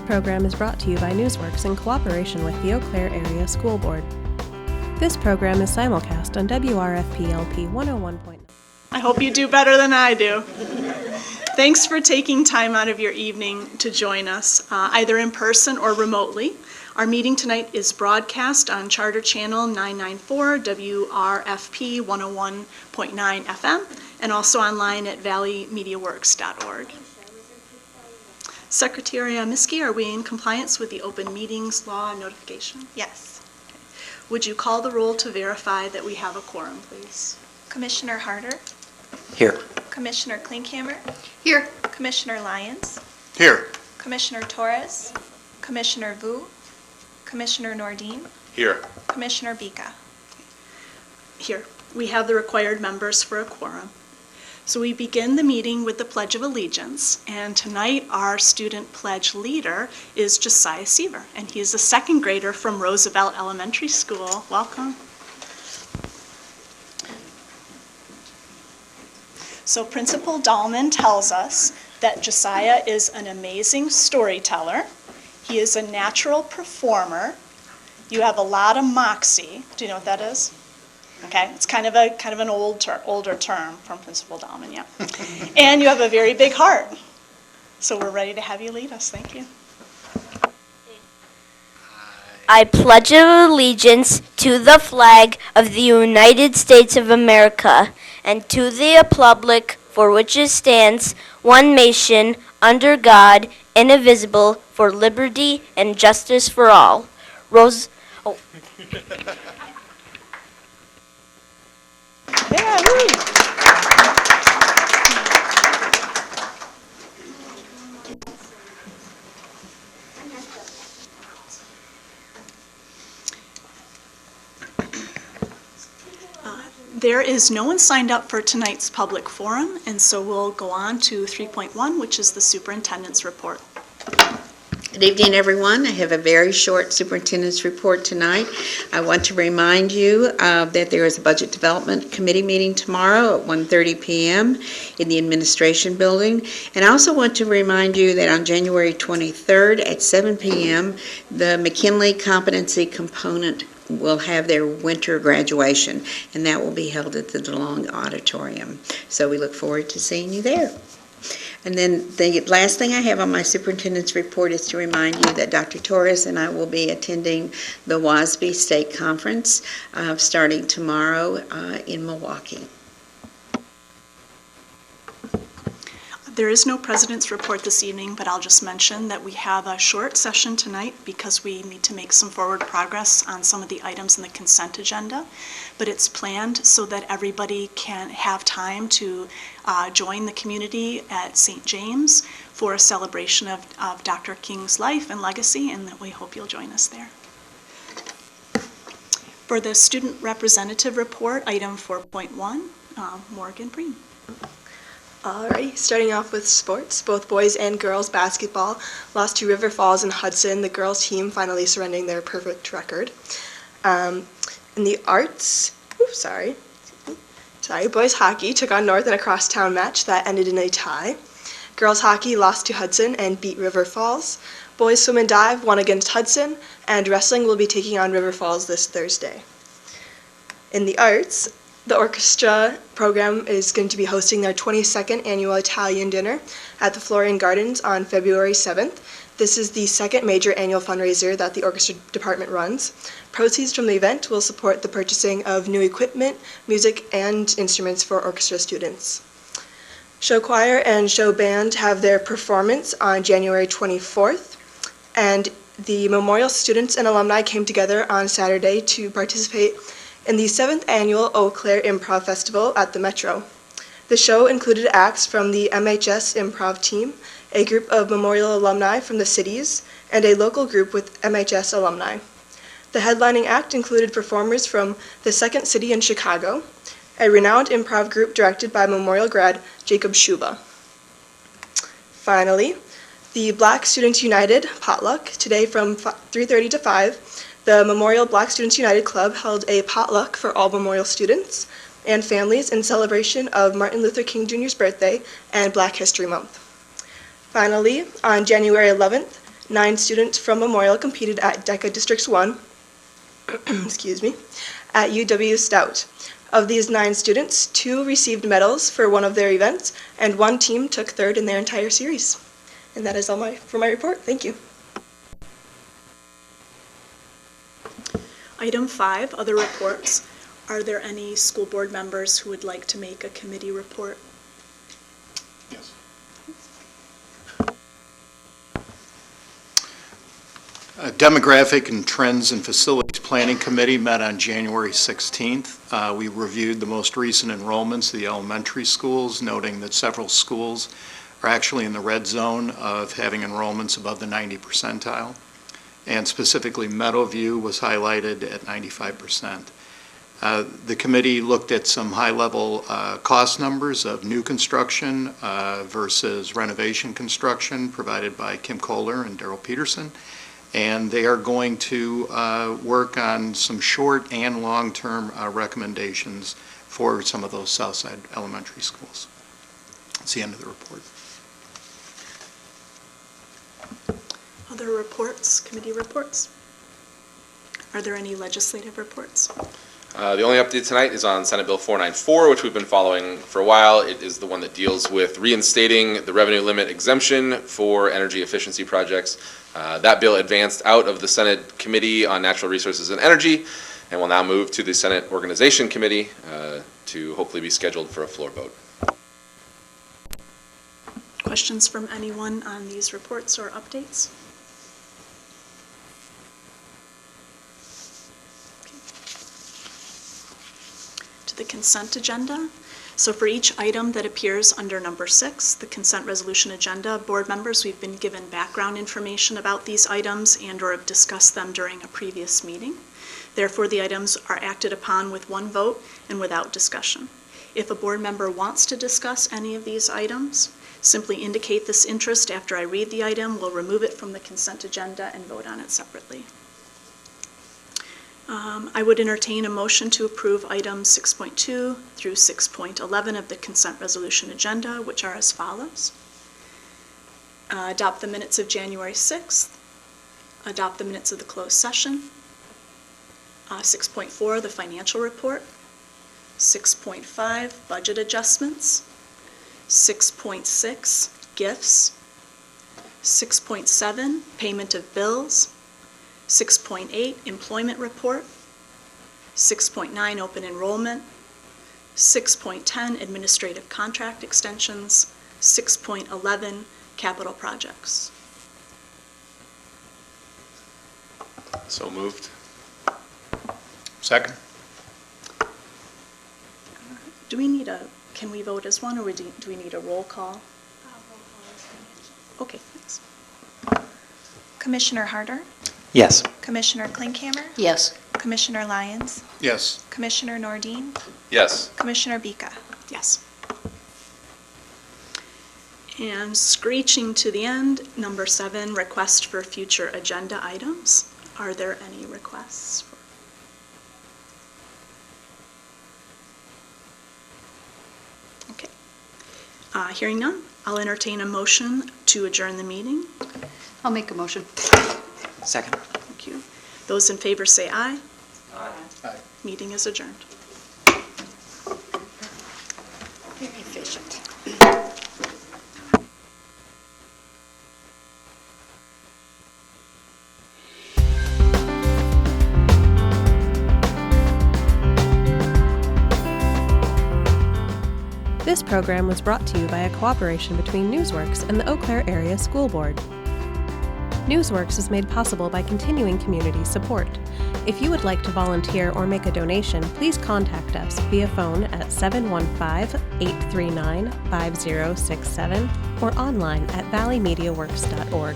program is brought to you by Newsworks in cooperation with the Eau Claire Area School Board. This program is simulcast on WRFP-LP 101.9. I hope you do better than I do. Thanks for taking time out of your evening to join us, either in person or remotely. Our meeting tonight is broadcast on Charter Channel 994 WRFP 101.9 FM and also online at valleymediaworks.org. Secretary Miski, are we in compliance with the open meetings law notification? Yes. Okay. Would you call the roll to verify that we have a quorum, please? Commissioner Harder? Here. Commissioner Klinkhammer? Here. Commissioner Lyons? Here. Commissioner Torres? Commissioner Vu? Commissioner Nordin? Here. Commissioner Bika? Here. We have the required members for a quorum. So we begin the meeting with the Pledge of Allegiance, and tonight our student pledge leader is Josiah Seaver, and he is a second grader from Roosevelt Elementary School. Welcome. So Principal Dahlman tells us that Josiah is an amazing storyteller. He is a natural performer. You have a lot of moxie. Do you know what that is? Okay, it's kind of an older term from Principal Dahlman, yeah. And you have a very big heart. So we're ready to have you lead us. Thank you. I pledge allegiance to the flag of the United States of America and to the republic for which it stands, one nation, under God, indivisible, for liberty and justice for all. Yeah, woo. There is no one signed up for tonight's public forum, and so we'll go on to 3.1, which is the superintendent's report. Good evening, everyone. I have a very short superintendent's report tonight. I want to remind you that there is a Budget Development Committee meeting tomorrow at 1:30 p.m. in the Administration Building. And I also want to remind you that on January 23rd at 7 p.m., the McKinley Competency Component will have their winter graduation, and that will be held at the DeLong Auditorium. So we look forward to seeing you there. And then the last thing I have on my superintendent's report is to remind you that Dr. Torres and I will be attending the WASB State Conference starting tomorrow in Milwaukee. There is no president's report this evening, but I'll just mention that we have a short session tonight because we need to make some forward progress on some of the items in the consent agenda. But it's planned so that everybody can have time to join the community at St. James for a celebration of Dr. King's life and legacy, and that we hope you'll join us there. For the student representative report, item 4.1, Morgan Breen. Alrighty, starting off with sports, both boys and girls basketball lost to River Falls and Hudson, the girls team finally surrendering their perfect record. In the arts, boys hockey took on North in a crosstown match that ended in a tie. Girls hockey lost to Hudson and beat River Falls. Boys swim and dive won against Hudson, and wrestling will be taking on River Falls this Thursday. In the arts, the orchestra program is going to be hosting their 22nd annual Italian dinner at the Florian Gardens on February 7th. This is the second major annual fundraiser that the orchestra department runs. Proceeds from the event will support the purchasing of new equipment, music, and instruments for orchestra students. Show choir and show band have their performance on January 24th, and the Memorial students and alumni came together on Saturday to participate in the 7th annual Eau Claire Improv Festival at the Metro. The show included acts from the MHS Improv team, a group of Memorial alumni from the cities, and a local group with MHS alumni. The headlining act included performers from the Second City in Chicago, a renowned improv group directed by Memorial grad Jacob Shuba. Finally, the Black Students United potluck, today from 3:30 to 5, the Memorial Black Students United Club held a potluck for all Memorial students and families in celebration of Martin Luther King Jr.'s birthday and Black History Month. Finally, on January 11th, 9 students from Memorial competed at DECA Districts 1 excuse me, at UW Stout. Of these 9 students, 2 received medals for one of their events, and 1 team took third in their entire series. And that is all for my report. Thank you. Item 5, other reports. Are there any school board members who would like to make a committee report? Yes. Demographic and Trends and Facilities Planning Committee met on January 16th. We reviewed the most recent enrollments of the elementary schools, noting that several schools are actually in the red zone of having enrollments above the 90 percentile. And specifically, Meadowview was highlighted at 95%. The committee looked at some high-level cost numbers of new construction versus renovation construction provided by Kim Kohler and Daryl Peterson. And they are going to work on some short and long-term recommendations for some of those Southside elementary schools. That's the end of the report. Other reports, committee reports? Are there any legislative reports? The only update tonight is on Senate Bill 494, which we've been following for a while. It is the one that deals with reinstating the revenue limit exemption for energy efficiency projects. That bill advanced out of the Senate Committee on Natural Resources and Energy and will now move to the Senate Organization Committee to hopefully be scheduled for a floor vote. Questions from anyone on these reports or updates? The consent agenda. So for each item that appears under number 6, the consent resolution agenda, board members, we've been given background information about these items and or have discussed them during a previous meeting. Therefore, the items are acted upon with one vote and without discussion. If a board member wants to discuss any of these items, simply indicate this interest after I read the item. We'll remove it from the consent agenda and vote on it separately. I would entertain a motion to approve items 6.2 through 6.11 of the consent resolution agenda, which are as follows. Adopt the minutes of January 6th. Adopt the minutes of the closed session. 6.4, the financial report. 6.5, budget adjustments. 6.6, gifts. 6.7, payment of bills. 6.8, employment report. 6.9, open enrollment. 6.10, administrative contract extensions. 6.11, capital projects. So moved. Second. Do we need can we vote as one, or do we need a roll call? Okay, thanks. Commissioner Harder, Yes. Commissioner Klinkhammer, Yes. Commissioner Lyons, Yes. Commissioner Nordin, Yes. Commissioner Bika. Yes. And screeching to the end, number 7, request for future agenda items. Are there any requests? Okay. Hearing none, I'll entertain a motion to adjourn the meeting. I'll make a motion. Second. Thank you. Those in favor say aye. Aye. Meeting is adjourned. Very efficient. This program was brought to you by a cooperation between Newsworks and the Eau Claire Area School Board. Newsworks is made possible by continuing community support. If you would like to volunteer or make a donation, please contact us via phone at 715-839-5067 or online at valleymediaworks.org.